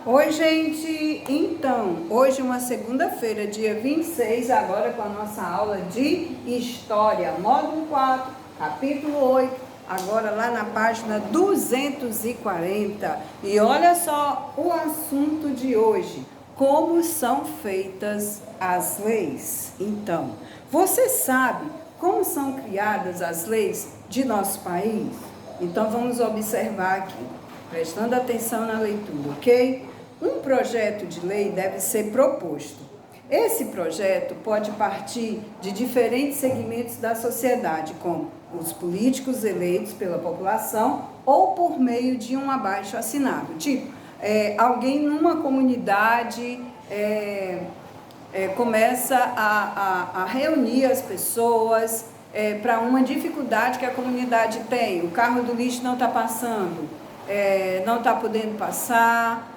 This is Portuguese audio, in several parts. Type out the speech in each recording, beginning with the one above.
Oi, gente! Então, hoje é uma segunda-feira, dia 26, agora com a nossa aula de História, módulo 4, capítulo 8, agora lá na página 240. E olha só o assunto de hoje, como são feitas as leis. Então, você sabe como são criadas as leis de nosso país? Então, vamos observar aqui, prestando atenção na leitura, ok? Um projeto de lei deve ser proposto. Esse projeto pode partir de diferentes segmentos da sociedade, como os políticos eleitos pela população ou por meio de um abaixo-assinado. Tipo, alguém numa comunidade começa a reunir as pessoas para uma dificuldade que a comunidade tem. O carro do lixo não está passando, não está podendo passar.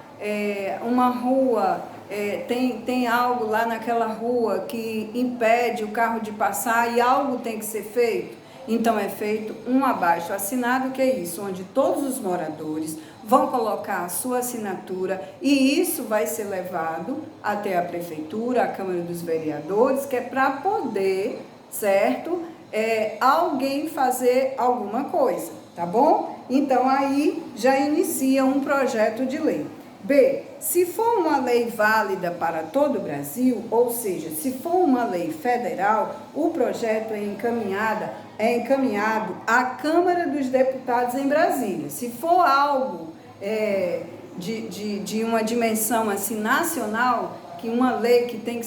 Uma rua, tem algo lá naquela rua que impede o carro de passar e algo tem que ser feito. Então é feito um abaixo-assinado, que é isso, onde todos os moradores vão colocar a sua assinatura e isso vai ser levado até a prefeitura, a Câmara dos Vereadores, que é para poder, certo, alguém fazer alguma coisa, tá bom? Então aí já inicia um projeto de lei. B. Se for uma lei válida para todo o Brasil, ou seja, se for uma lei federal, o projeto é encaminhado à Câmara dos Deputados em Brasília. Se for algo de uma dimensão assim nacional, que uma lei que tem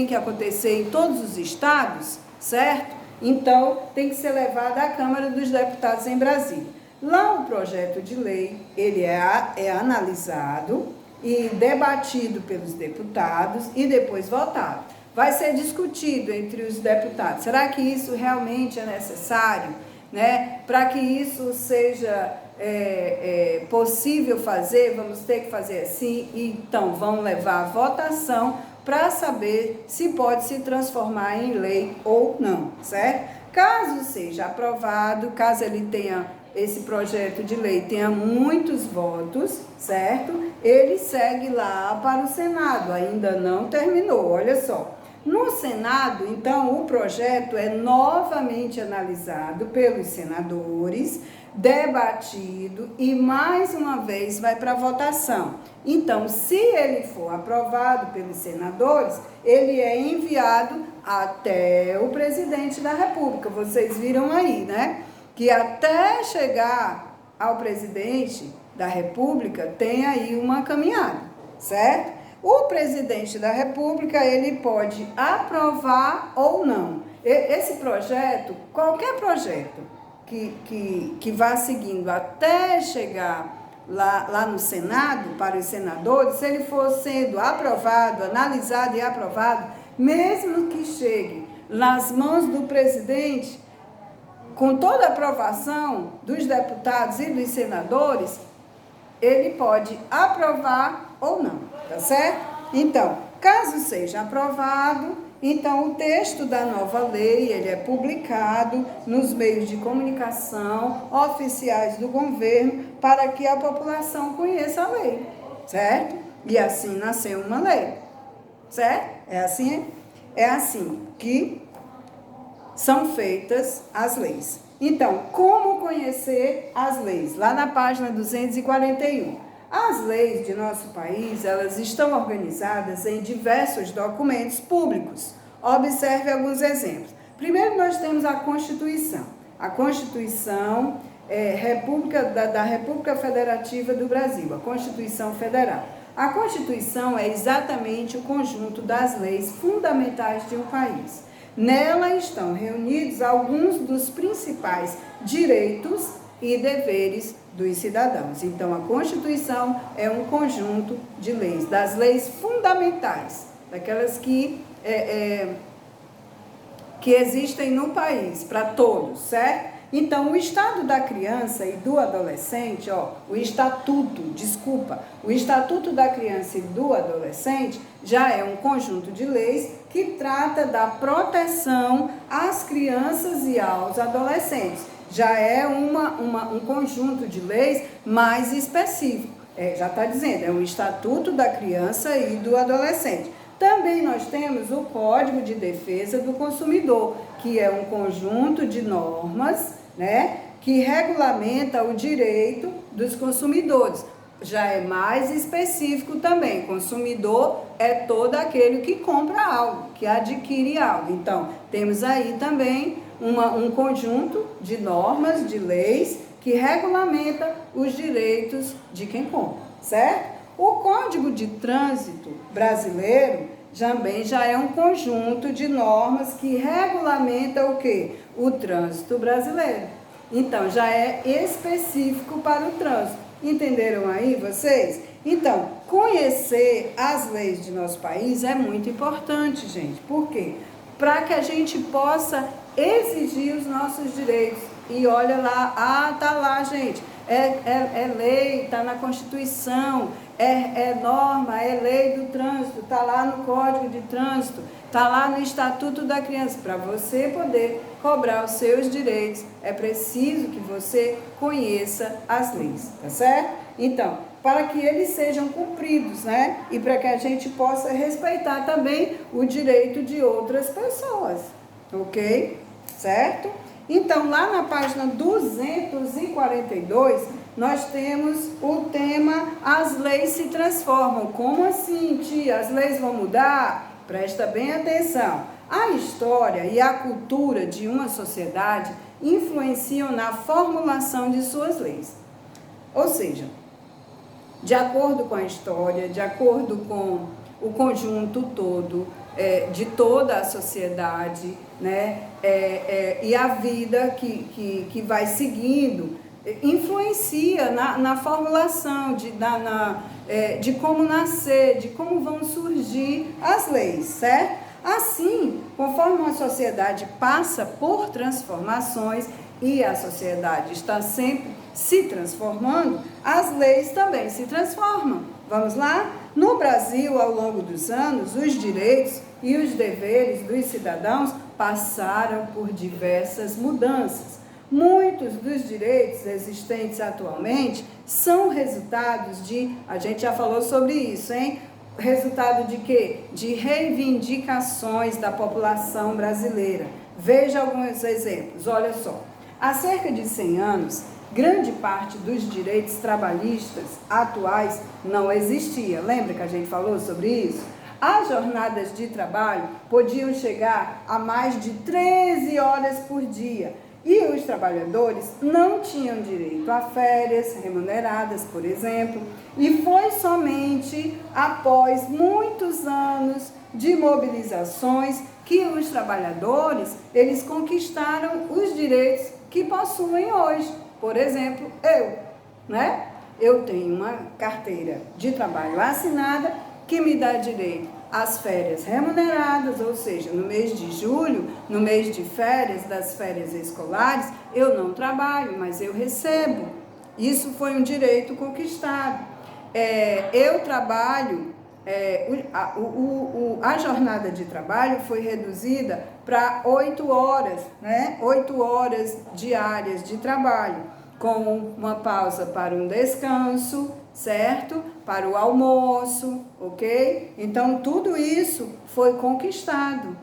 que acontecer em todos os estados, certo? Então tem que ser levada à Câmara dos Deputados em Brasília. Lá o projeto de lei, ele é analisado e debatido pelos deputados e depois votado. Vai ser discutido entre os deputados. Será que isso realmente é necessário? Né? Para que isso seja possível fazer, vamos ter que fazer assim. Então, vão levar a votação para saber se pode se transformar em lei ou não, certo? Caso seja aprovado, caso esse projeto de lei tenha muitos votos, certo? Ele segue lá para o Senado, ainda não terminou, olha só. No Senado, então, o projeto é novamente analisado pelos senadores, debatido e mais uma vez vai para votação. Então, se ele for aprovado pelos senadores, ele é enviado até o presidente da República. Vocês viram aí, né? Que até chegar ao presidente da República tem aí uma caminhada, certo? O presidente da República, ele pode aprovar ou não. Esse projeto, qualquer projeto que vá seguindo até chegar lá no Senado, para os senadores, se ele for sendo aprovado, analisado e aprovado, mesmo que chegue nas mãos do presidente, com toda a aprovação dos deputados e dos senadores, ele pode aprovar ou não, tá certo? Então, caso seja aprovado, então o texto da nova lei, ele é publicado nos meios de comunicação oficiais do governo para que a população conheça a lei, certo? E assim nasceu uma lei, certo? É assim que são feitas as leis. Então, como conhecer as leis? Lá na página 241. As leis de nosso país, elas estão organizadas em diversos documentos públicos. Observe alguns exemplos. Primeiro, nós temos a Constituição. A Constituição da República Federativa do Brasil, a Constituição Federal. A Constituição é exatamente o conjunto das leis fundamentais de um país. Nela estão reunidos alguns dos principais direitos e deveres dos cidadãos. Então, a Constituição é um conjunto de leis, das leis fundamentais, daquelas que existem no país, para todos, certo? Então, o Estado da Criança e do Adolescente, o Estatuto da Criança e do Adolescente já é um conjunto de leis que trata da proteção às crianças e aos adolescentes. Já é um conjunto de leis mais específico. já está dizendo, é o Estatuto da Criança e do Adolescente. Também nós temos o Código de Defesa do Consumidor, que é um conjunto de normas, né, que regulamenta o direito dos consumidores. Já é mais específico também. Consumidor é todo aquele que compra algo, que adquire algo. Então, temos aí também um conjunto de normas, de leis, que regulamenta os direitos de quem compra, certo? O Código de Trânsito brasileiro também já é um conjunto de normas que regulamenta o quê? O trânsito brasileiro. Então, já é específico para o trânsito. Entenderam aí vocês? Então, conhecer as leis de nosso país é muito importante, gente. Por quê? Para que a gente possa exigir os nossos direitos. E olha lá, tá lá, gente. É lei, tá na Constituição, é norma, é lei do trânsito, tá lá no Código de Trânsito, tá lá no Estatuto da Criança. Para você poder cobrar os seus direitos, é preciso que você conheça as leis, tá certo? Então, para que eles sejam cumpridos, né? E para que a gente possa respeitar também o direito de outras pessoas, ok? Certo? Então, lá na página 242, nós temos o tema As leis se transformam. Como assim, tia? As leis vão mudar? Presta bem atenção. A história e a cultura de uma sociedade influenciam na formulação de suas leis. Ou seja, de acordo com a história, de acordo com o conjunto todo de toda a sociedade, né? E a vida que vai seguindo influencia na formulação de como nascer, de como vão surgir as leis, certo? Assim, conforme uma sociedade passa por transformações e a sociedade está sempre se transformando, as leis também se transformam. Vamos lá? No Brasil, ao longo dos anos, os direitos e os deveres dos cidadãos passaram por diversas mudanças. Muitos dos direitos existentes atualmente são resultados a gente já falou sobre isso, hein? Resultado de quê? De reivindicações da população brasileira. Veja alguns exemplos, olha só. Há cerca de 100 anos, grande parte dos direitos trabalhistas atuais não existia. Lembra que a gente falou sobre isso? As jornadas de trabalho podiam chegar a mais de 13 horas por dia. E os trabalhadores não tinham direito a férias remuneradas, por exemplo. E foi somente após muitos anos de mobilizações que os trabalhadores, eles conquistaram os direitos que possuem hoje. Por exemplo, né? Eu tenho uma carteira de trabalho assinada que me dá direito às férias remuneradas, ou seja, no mês de julho, no mês de férias, das férias escolares, eu não trabalho, mas eu recebo. Isso foi um direito conquistado. Eu trabalho, a jornada de trabalho foi reduzida para 8 horas, né? 8 horas diárias de trabalho, com uma pausa para um descanso, certo? Para o almoço, ok? Então, tudo isso foi conquistado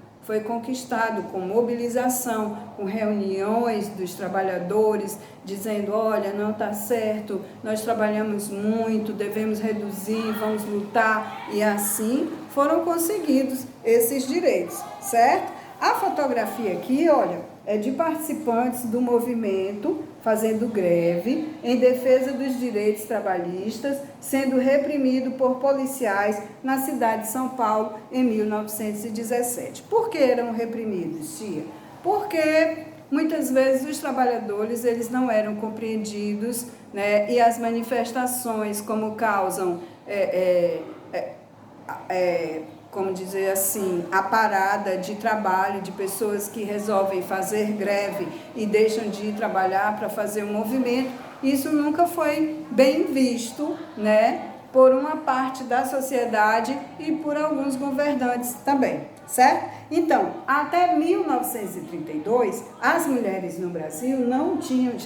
com mobilização, com reuniões dos trabalhadores, dizendo, olha, não está certo, nós trabalhamos muito, devemos reduzir, vamos lutar, e assim foram conseguidos esses direitos, certo? A fotografia aqui, olha, é de participantes do movimento fazendo greve em defesa dos direitos trabalhistas, sendo reprimido por policiais na cidade de São Paulo em 1917. Por que eram reprimidos, tia? Porque muitas vezes os trabalhadores eles não eram compreendidos, né? E as manifestações como causam como dizer assim, a parada de trabalho de pessoas que resolvem fazer greve e deixam de ir trabalhar para fazer um movimento, isso nunca foi bem visto, né, por uma parte da sociedade e por alguns governantes também, certo? Então, até 1932, as mulheres no Brasil não tinham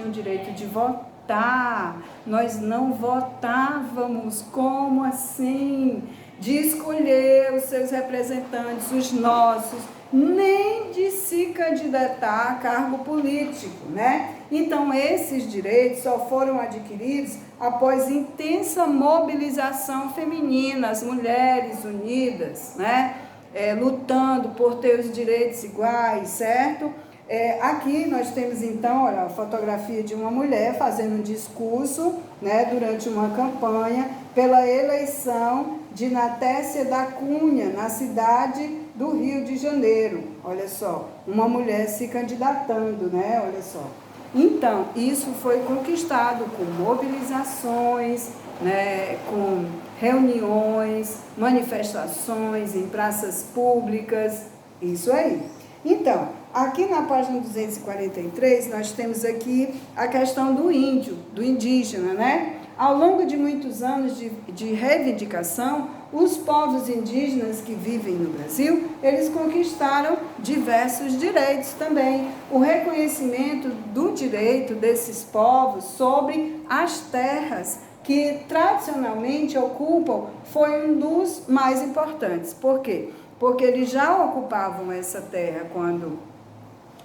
direito de votar. votar. Nós não votávamos. Como assim? De escolher os seus representantes, os nossos, nem de se candidatar a cargo político, né? Então, esses direitos só foram adquiridos após intensa mobilização feminina, as mulheres unidas, né? Lutando por ter os direitos iguais, certo? Aqui nós temos, então, olha, a fotografia de uma mulher fazendo um discurso, né, durante uma campanha pela eleição de Natécia da Cunha, na cidade do Rio de Janeiro. Olha só, uma mulher se candidatando, né? Olha só. Então, isso foi conquistado com mobilizações, né, com reuniões, manifestações em praças públicas, isso aí. Então, aqui na página 243, nós temos aqui a questão do índio, do indígena, né? Ao longo de muitos anos de reivindicação, os povos indígenas que vivem no Brasil, eles conquistaram diversos direitos também. O reconhecimento do direito desses povos sobre as terras que tradicionalmente ocupam foi um dos mais importantes. Por quê? Porque eles já ocupavam essa terra quando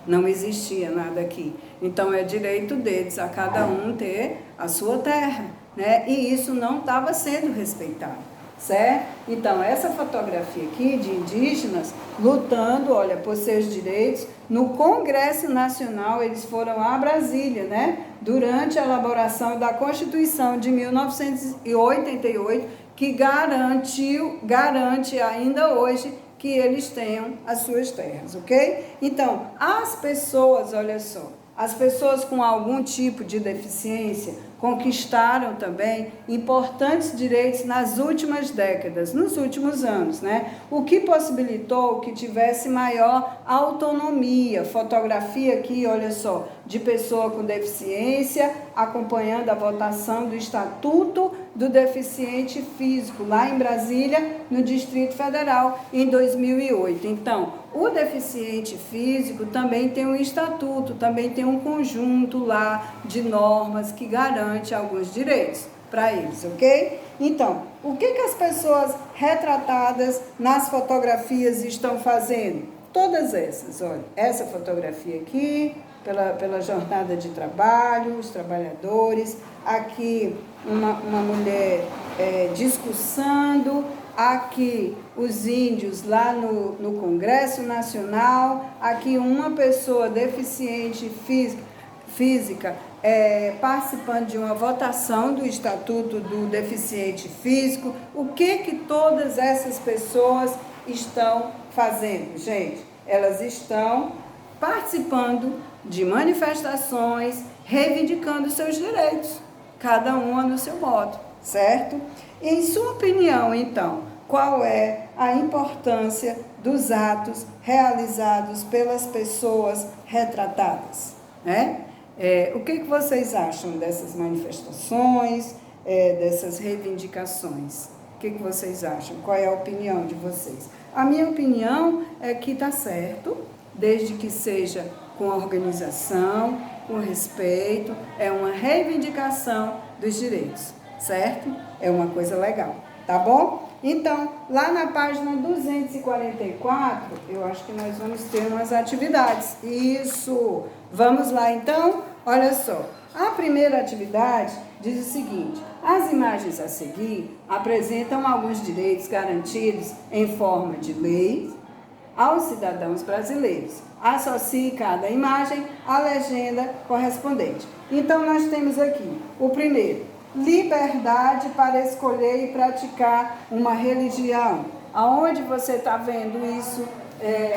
não existia nada aqui. Então, é direito deles a cada um ter a sua terra, né? E isso não estava sendo respeitado, certo? Então, essa fotografia aqui de indígenas lutando, olha, por seus direitos, no Congresso Nacional, eles foram a Brasília, né? Durante a elaboração da Constituição de 1988, que garante ainda hoje que eles tenham as suas terras, ok? Então, as pessoas, olha só, as pessoas com algum tipo de deficiência conquistaram também importantes direitos nas últimas décadas, nos últimos anos, né? O que possibilitou que tivesse maior autonomia. Fotografia aqui, olha só, de pessoa com deficiência, acompanhando a votação do Estatuto do Deficiente Físico, lá em Brasília, no Distrito Federal, em 2008. Então, o deficiente físico também tem um estatuto, também tem um conjunto lá de normas que garante alguns direitos para eles, ok? Então, o que as pessoas retratadas nas fotografias estão fazendo? Todas essas, olha, essa fotografia aqui, pela jornada de trabalho, os trabalhadores, aqui uma mulher discursando, aqui os índios lá no Congresso Nacional, aqui uma pessoa deficiente física participando de uma votação do Estatuto do Deficiente Físico. O que todas essas pessoas estão fazendo, gente? Elas estão participando de manifestações, reivindicando seus direitos, cada uma no seu modo, certo? Em sua opinião, então, qual é a importância dos atos realizados pelas pessoas retratadas, né? O que vocês acham dessas manifestações, dessas reivindicações? O que vocês acham? Qual é a opinião de vocês? A minha opinião é que está certo, desde que seja com organização, com respeito, é uma reivindicação dos direitos, certo? É uma coisa legal, tá bom? Então, lá na página 244, eu acho que nós vamos ter umas atividades. Isso! Vamos lá, então? Olha só, a primeira atividade diz o seguinte: as imagens a seguir apresentam alguns direitos garantidos em forma de lei aos cidadãos brasileiros. Associe cada imagem à legenda correspondente. Então, nós temos aqui o primeiro: liberdade para escolher e praticar uma religião. Aonde você está vendo isso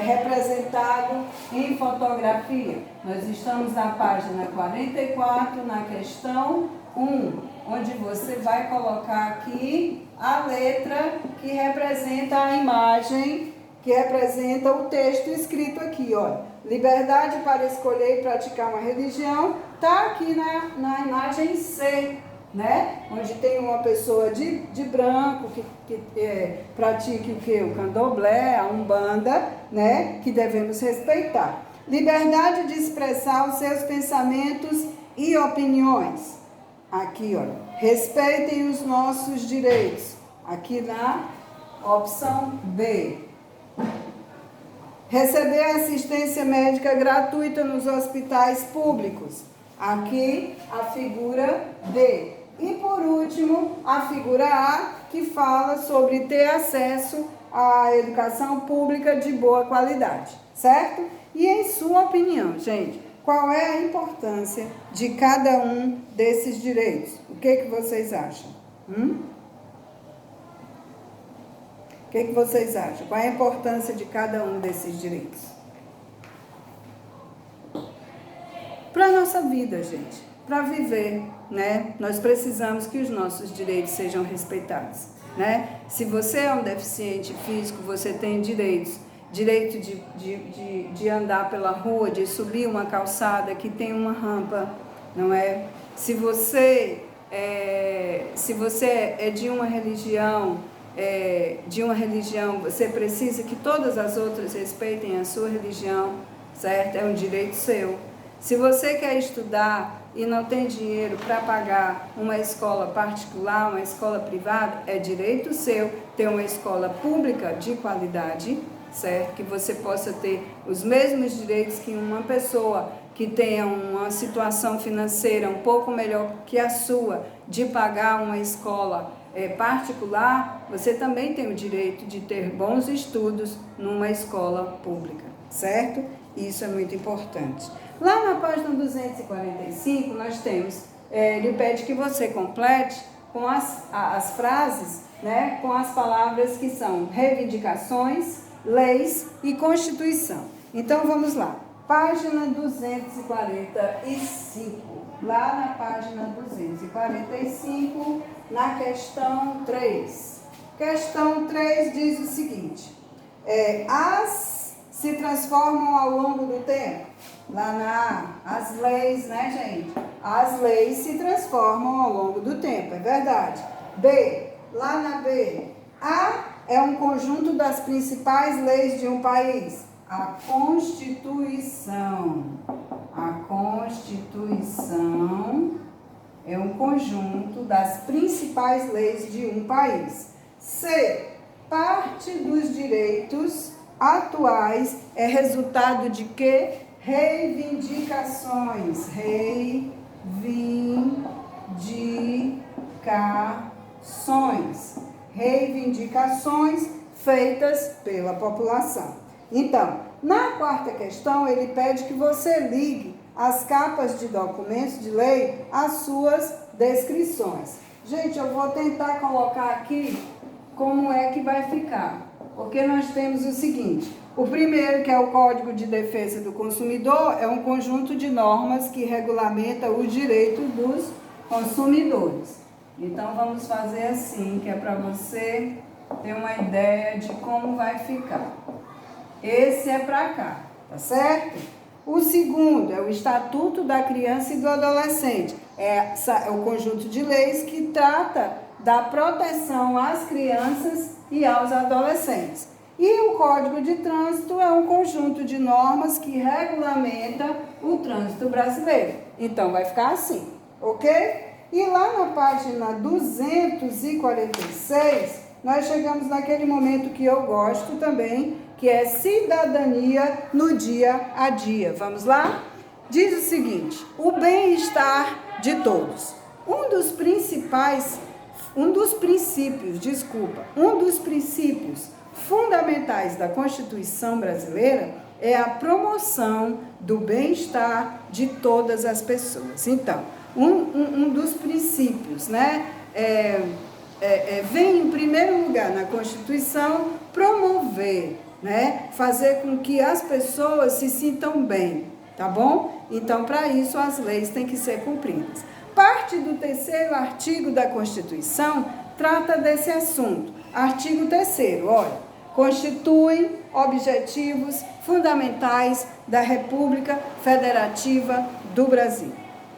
representado em fotografia? Nós estamos na página 44, na questão 1, onde você vai colocar aqui a letra que representa a imagem, que representa o texto escrito aqui, olha. Liberdade para escolher e praticar uma religião, está aqui na imagem C, né? Onde tem uma pessoa de branco que pratique o que? O candomblé, a umbanda, né? Que devemos respeitar. Liberdade de expressar os seus pensamentos e opiniões. Aqui, olha, respeitem os nossos direitos. Aqui na opção B. Receber assistência médica gratuita nos hospitais públicos. Aqui a figura D. E por último, a figura A, que fala sobre ter acesso à educação pública de boa qualidade, certo? E em sua opinião, gente, qual é a importância de cada um desses direitos? O que vocês acham? O que vocês acham? Qual é a importância de cada um desses direitos? Para a nossa vida, gente, para viver, né? Nós precisamos que os nossos direitos sejam respeitados, né? Se você é um deficiente físico, você tem direitos. Direito de andar pela rua, de subir uma calçada que tem uma rampa, não é? Se você é de uma religião, você precisa que todas as outras respeitem a sua religião, certo? É um direito seu. Se você quer estudar e não tem dinheiro para pagar uma escola particular, uma escola privada, é direito seu ter uma escola pública de qualidade, certo? Que você possa ter os mesmos direitos que uma pessoa que tenha uma situação financeira um pouco melhor que a sua, de pagar uma escola particular, você também tem o direito de ter bons estudos numa escola pública, certo? Isso é muito importante. Lá na página 245, nós temos, ele pede que você complete com as frases, né, com as palavras que são reivindicações, leis e Constituição. Então, vamos lá. Página 245. Lá na página 245, na questão 3. Questão 3 diz o seguinte: as se transformam ao longo do tempo. Lá na as leis, né, gente? As leis se transformam ao longo do tempo, é verdade. B, lá na B, A é um conjunto das principais leis de um país. A Constituição. A Constituição é um conjunto das principais leis de um país. C, parte dos direitos atuais é resultado de quê? Reivindicações. Reivindicações feitas pela população. Então, na quarta questão, ele pede que você ligue as capas de documentos de lei às suas descrições. Gente, eu vou tentar colocar aqui como é que vai ficar, porque nós temos o seguinte: o primeiro, que é o Código de Defesa do Consumidor, é um conjunto de normas que regulamenta o direito dos consumidores. Então, vamos fazer assim, que é para você ter uma ideia de como vai ficar. Esse é para cá, tá certo? O segundo é o Estatuto da Criança e do Adolescente. É o conjunto de leis que trata da proteção às crianças e aos adolescentes. E o Código de Trânsito é um conjunto de normas que regulamenta o trânsito brasileiro. Então, vai ficar assim, ok? E lá na página 246, nós chegamos naquele momento que eu gosto também, que é cidadania no dia a dia. Vamos lá? Diz o seguinte: o bem-estar de todos. Um dos princípios fundamentais da Constituição brasileira é a promoção do bem-estar de todas as pessoas. Então, um dos princípios, né, vem em primeiro lugar na Constituição promover, né, fazer com que as pessoas se sintam bem, tá bom? Então, para isso, as leis têm que ser cumpridas. Parte do 3º artigo da Constituição trata desse assunto. Artigo 3º, olha: constituem objetivos fundamentais da República Federativa do Brasil.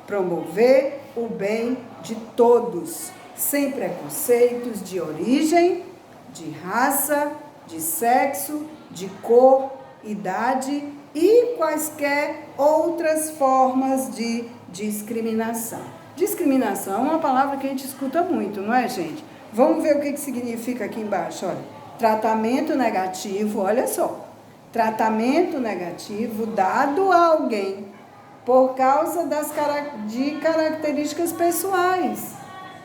Promover o bem de todos, sem preconceitos de origem, de raça, de sexo, de cor, idade e quaisquer outras formas de discriminação. Discriminação é uma palavra que a gente escuta muito, não é, gente? Vamos ver o que significa aqui embaixo, olha. Tratamento negativo, olha só. Tratamento negativo dado a alguém por causa de características pessoais.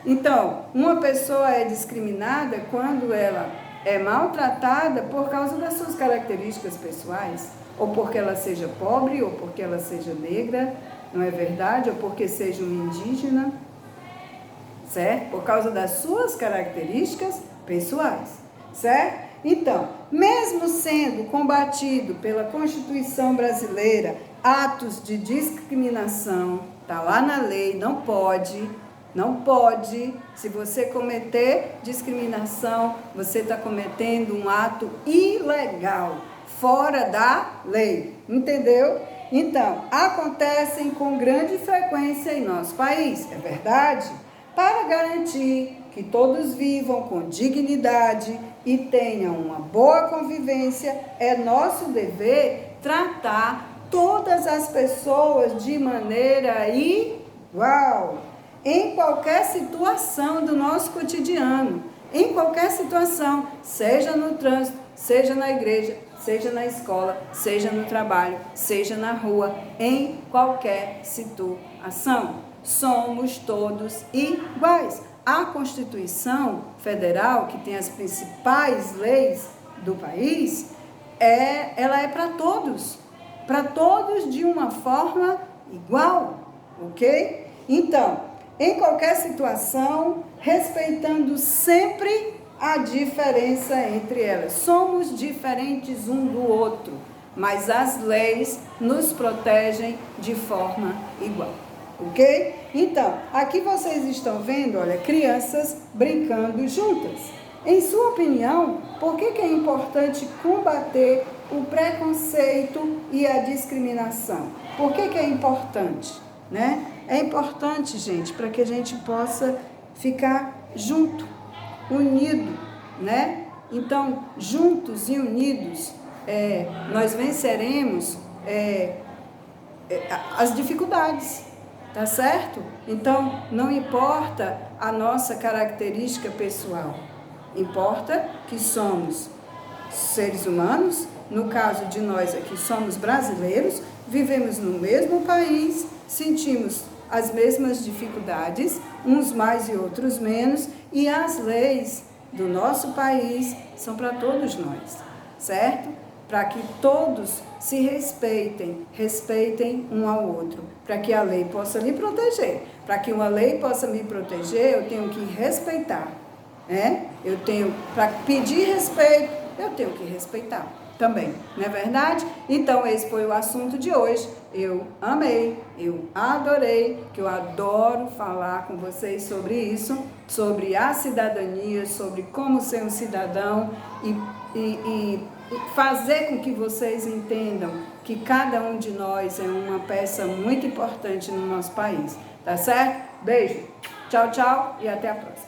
Então, uma pessoa é discriminada quando ela é maltratada por causa das suas características pessoais, ou porque ela seja pobre, ou porque ela seja negra, não é verdade? Ou porque seja um indígena, certo? Por causa das suas características pessoais, certo? Então, mesmo sendo combatido pela Constituição brasileira, atos de discriminação, está lá na lei, não pode, se você cometer discriminação, você está cometendo um ato ilegal, fora da lei, entendeu? Então, acontecem com grande frequência em nosso país, é verdade? Para garantir que todos vivam com dignidade e tenham uma boa convivência, é nosso dever tratar todas as pessoas de maneira igual, em qualquer situação do nosso cotidiano, em qualquer situação, seja no trânsito, seja na igreja, seja na escola, seja no trabalho, seja na rua, em qualquer situação. Somos todos iguais. A Constituição Federal, que tem as principais leis do país, ela é para todos de uma forma igual, ok? Então, em qualquer situação, respeitando sempre a diferença entre elas. Somos diferentes um do outro, mas as leis nos protegem de forma igual. Ok? Então, aqui vocês estão vendo, olha, crianças brincando juntas. Em sua opinião, por que é importante combater o preconceito e a discriminação? Por que é importante, né? É importante, gente, para que a gente possa ficar junto, unido, né? Então, juntos e unidos, nós venceremos as dificuldades. Tá certo? Então, não importa a nossa característica pessoal, importa que somos seres humanos, no caso de nós aqui somos brasileiros, vivemos no mesmo país, sentimos as mesmas dificuldades, uns mais e outros menos, e as leis do nosso país são para todos nós, certo? Para que todos se respeitem um ao outro, para que a lei possa lhe proteger. Para que uma lei possa me proteger, eu tenho que respeitar, né? Para pedir respeito, eu tenho que respeitar também, não é verdade? Então, esse foi o assunto de hoje. Eu amei, eu adorei, que eu adoro falar com vocês sobre isso, sobre a cidadania, sobre como ser um cidadão e fazer com que vocês entendam que cada um de nós é uma peça muito importante no nosso país, tá certo? Beijo, tchau, tchau e até a próxima.